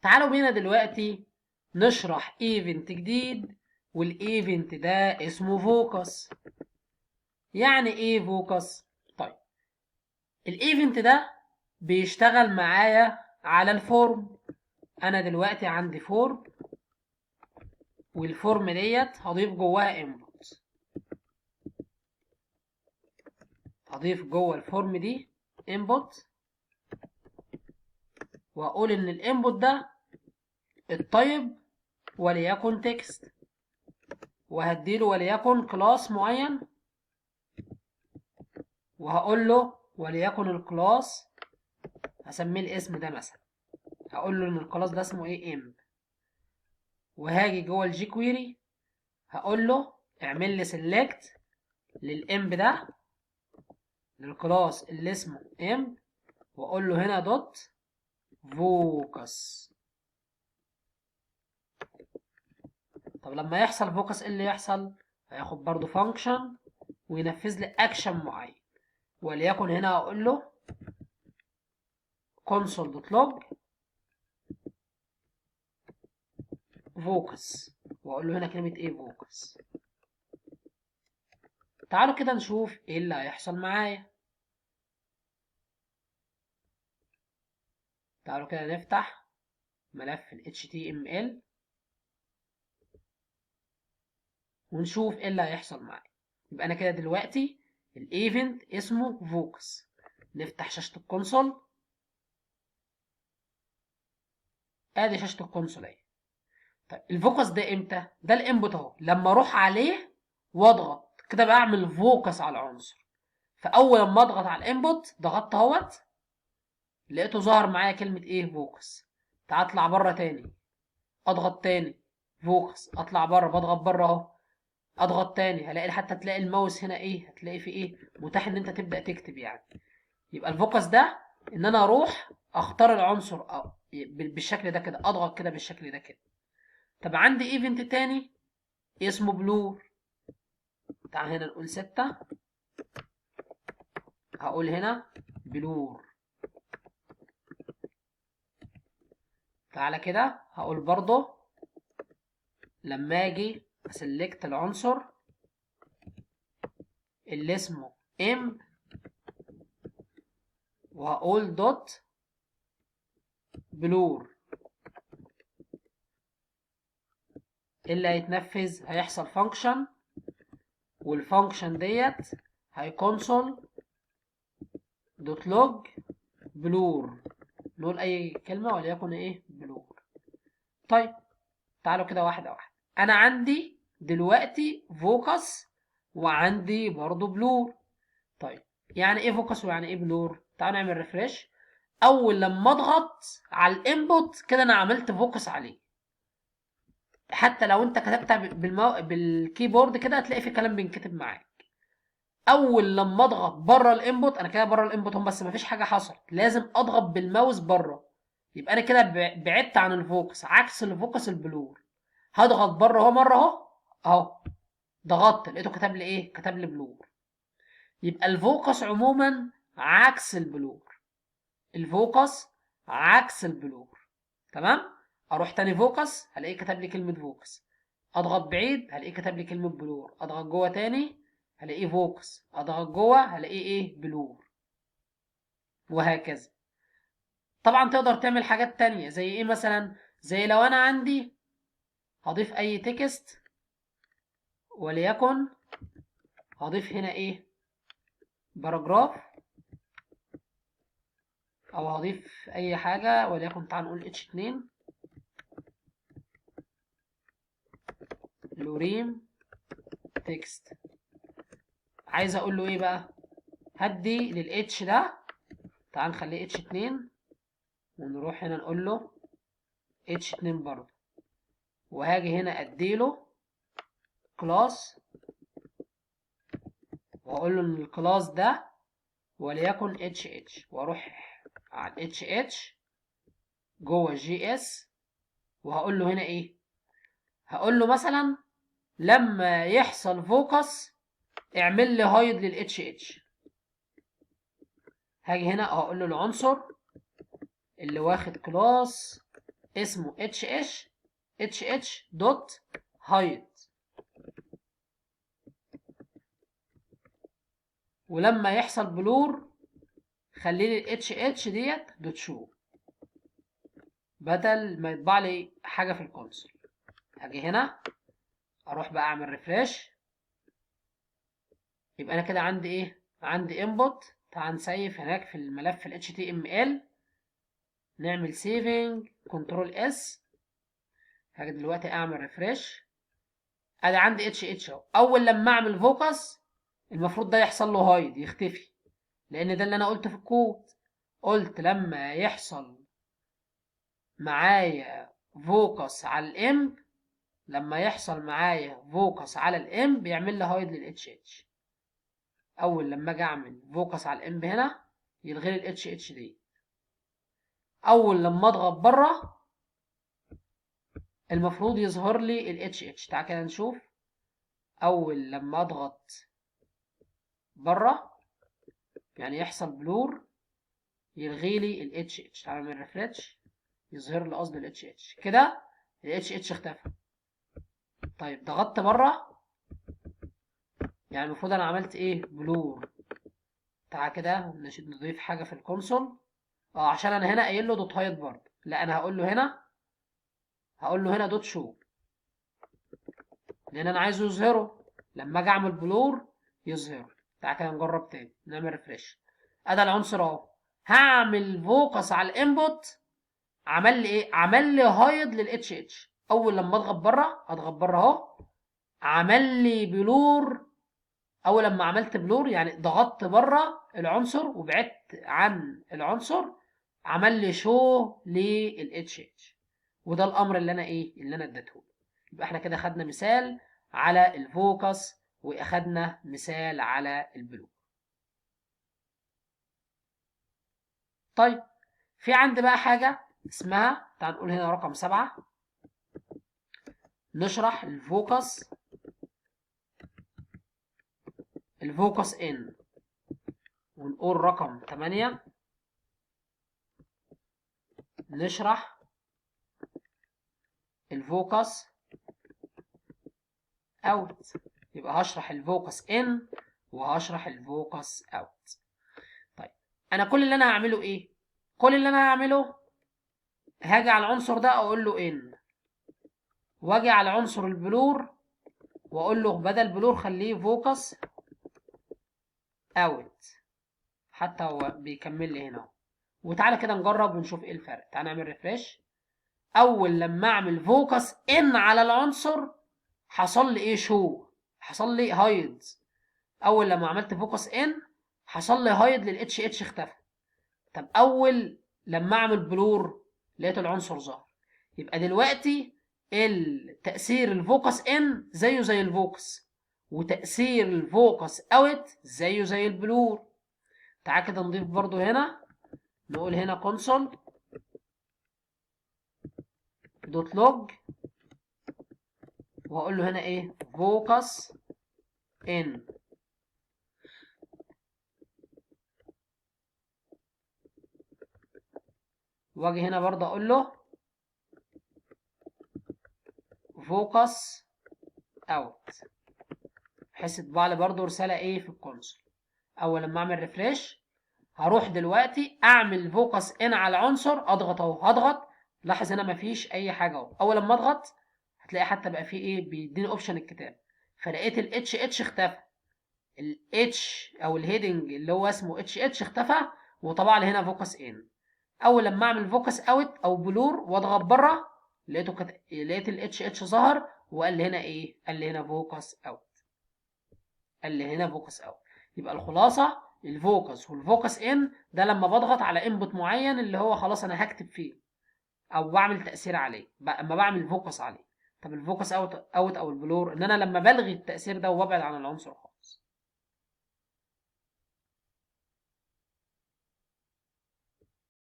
تعالوا بينا دلوقتي نشرح ايفنت جديد، والايفنت ده اسمه فوكس. يعني ايه فوكس؟ طيب، الايفنت ده بيشتغل معايا على الفورم. انا دلوقتي عندي فورم، والفورم ديت هضيف جواها انبوت. هضيف جوه الفورم دي انبوت، واقول ان الانبوت ده الطيب وليكن تكست، وهديله وليكن كلاس معين، وهقول له وليكن الكلاس هسميه الاسم ده مثلا. هقول له ان الكلاس ده اسمه ايه؟ ام. وهاجي جوه الجي كويري هقول له اعمل لي سيلكت للام ده، للكلاس اللي اسمه ام، واقول له هنا دوت فوكس. طب لما يحصل فوكس ايه اللي يحصل؟ هياخد برضو فانكشن وينفذ لي اكشن معين، وليكن هنا هقول له console.log فوكس، واقول له هنا كلمه ايه؟ فوكس. تعالوا كده نشوف ايه اللي هيحصل معايا. تعالوا كده نفتح ملف ال HTML ونشوف ايه اللي هيحصل معايا. يبقى انا كده دلوقتي الايفنت اسمه فوكس. نفتح شاشة الكونسول. ادي شاشة الكونسول اهي. طيب الفوكس ده امتى؟ ده الانبوت اهو، لما اروح عليه واضغط كده بعمل فوكس على العنصر. فاول ما اضغط على الانبوت ضغطت اهوت، لقيته ظهر معايا كلمة ايه؟ فوكس. تعال اطلع بره تاني، اضغط تاني فوكس، اطلع بره، بضغط بره اهو، اضغط تاني، هلاقي حتى تلاقي الماوس هنا ايه؟ هتلاقي في ايه؟ متاح ان انت تبدا تكتب يعني. يبقى الفوكس ده ان انا اروح اختار العنصر أو بالشكل ده كده، اضغط كده بالشكل ده كده. طب عندي ايفنت تاني اسمه بلور. تعال هنا نقول 6، هقول هنا بلور. تعالى كده هقول برضه لما اجي اسلكت العنصر اللي اسمه ام، وهقول دوت بلور، اللي هيتنفذ هيحصل فانكشن، والفانكشن ديت هيكونسول دوت لوج بلور. نقول اي كلمه وليكن ايه؟ بلور. طيب تعالوا كده واحده واحده. انا عندي دلوقتي فوكس وعندي برضو بلور. طيب يعني ايه فوكس ويعني ايه بلور؟ تعالوا نعمل ريفريش. اول لما اضغط على الانبوت كده انا عملت فوكس عليه. حتى لو انت كتبتها بالكيبورد كده هتلاقي في كلام بينكتب معاك. اول لما اضغط بره الانبوت، انا كده بره الانبوت هم، بس مفيش حاجه حصلت، لازم اضغط بالماوس بره. يبقى انا كده بعدت عن الفوكس، عكس الفوكس البلور. هضغط بره اهو مره اهو، اهو ضغطت لقيته كتب لي ايه؟ كتب لي بلور. يبقى الفوكس عموما عكس البلور. الفوكس عكس البلور. تمام. اروح تاني فوكس هلاقيه كتب لي كلمه فوكس، اضغط بعيد هلاقيه كتب لي كلمه بلور، اضغط جوه تاني هلاقيه فوكس، اضغط جوه هلاقيه ايه؟ بلور. وهكذا. طبعا تقدر تعمل حاجات تانية زي ايه مثلا؟ زي لو انا عندي هضيف اي تكست، وليكن هضيف هنا ايه؟ باراجراف، او هضيف اي حاجة، وليكن تعال نقول H2 لوريم تكست. عايز اقول له ايه بقى؟ هدي للاتش ده، تعال نخليه H2، ونروح هنا نقول له H2 برضه، وهاجي هنا اديله كلاس، واقول له ان الكلاس ده وليكن HH، واروح على HH جوه الجي اس، وهقول له هنا ايه؟ هقول له مثلا لما يحصل فوكس اعمل لي هايد للاتش اتش. هاجي هنا اقول له العنصر اللي واخد كلاس اسمه اتش دوت هايد، ولما يحصل بلور خلي لي الاتش ديت دوت شو بدل ما يطبع لي حاجه في الكونسول. هاجي هنا اروح بقى اعمل ريفريش، يبقى انا كده عندي ايه؟ عندي انبوت. تعال نسيف هناك في الملف ال HTML، نعمل سيفنج كنترول اس. هاجي دلوقتي اعمل ريفريش، ادي عندي اتش اهو. اول لما اعمل فوكس المفروض ده يحصل له هايد، يختفي، لان ده اللي انا قلت في الكود. قلت لما يحصل معايا فوكس على الامب، لما يحصل معايا فوكس على الامب بيعمل لي هايد للاتش. اول لما اجي اعمل فوكس على الامب هنا يلغي لي الاتش دي. اول لما اضغط بره المفروض يظهر لي الاتش. تعال كده نشوف. اول لما اضغط بره يعني يحصل بلور يلغي لي الاتش. تعال نعمل ريفريش، يظهر لي قصد الاتش كده. الاتش اختفى. طيب ضغطت بره يعني المفروض انا عملت ايه؟ بلور. تعال كده نضيف حاجه في الكونسول. عشان انا هنا قايل له دوت هايد برضه، لا انا هقول له هنا دوت شو، لان انا عايزه يظهره لما اجي اعمل بلور يظهر. تعال كده نجرب تاني، نعمل ريفريش. ادي العنصر اهو. هعمل فوكس على الانبوت، عمل لي ايه؟ عمل لي هايد للاتش. اول لما اضغط بره اهو عمل لي بلور. اول لما عملت بلور يعني ضغطت بره العنصر وبعدت عن العنصر، عمل لي شو للاتش. وده الامر اللي انا اللي انا اديته. يبقى احنا كده خدنا مثال على الفوكس واخدنا مثال على البلور. طيب في عندي بقى حاجه اسمها، تعال نقول هنا رقم 7، نشرح الفوكس ان، ونقول رقم 8 نشرح الفوكس اوت. يبقى هشرح الفوكس ان وهشرح الفوكس اوت. طيب انا كل اللي انا هعمله ايه؟ كل اللي انا هعمله هاجي على العنصر ده اقول له ان، واجي على عنصر البلور واقول له بدل بلور خليه فوكس اوت. حتى هو بيكمل لي هنا. وتعالى كده نجرب ونشوف ايه الفرق. تعالى نعمل ريفريش. اول لما اعمل فوكس ان على العنصر حصل لي ايه؟ شو، حصل لي هايد. اول لما عملت فوكس ان حصل لي هايد للاتش اختفى. طب اول لما اعمل بلور لقيت العنصر ظهر. يبقى دلوقتي التأثير الفوكس ان زيه زي الفوكس، وتأثير الفوكس اوت زيه زي البلور. تعال كده نضيف برضو هنا، نقول هنا console دوت لوج، وهقول له هنا ايه؟ فوكس ان. واجي هنا برضه اقول له فوكس اوت، بحيث يطبع لي برضه رساله ايه في الكونسول. اول لما اعمل ريفريش هروح دلوقتي اعمل فوكس ان على العنصر، اضغط اهو، هضغط، لاحظ هنا مفيش اي حاجه اهو. اول لما اضغط هتلاقي حتى بقى فيه ايه؟ بيديني اوبشن الكتاب، فلقيت الاتش اختفى. الاتش او الهيدنج اللي هو اسمه اتش اختفى، وطبع لي هنا فوكس ان. اول لما اعمل فوكس اوت او بلور واضغط بره لقيت الاتش ظهر، وقال لي هنا ايه؟ قال لي هنا فوكس اوت. يبقى الخلاصه الفوكس والفوكس ان ده لما بضغط على انبوت معين اللي هو خلاص انا هكتب فيه او بعمل تاثير عليه، اما بعمل فوكس عليه. طب الفوكس اوت او البلور ان انا لما بلغي التاثير ده وببعد عن العنصر.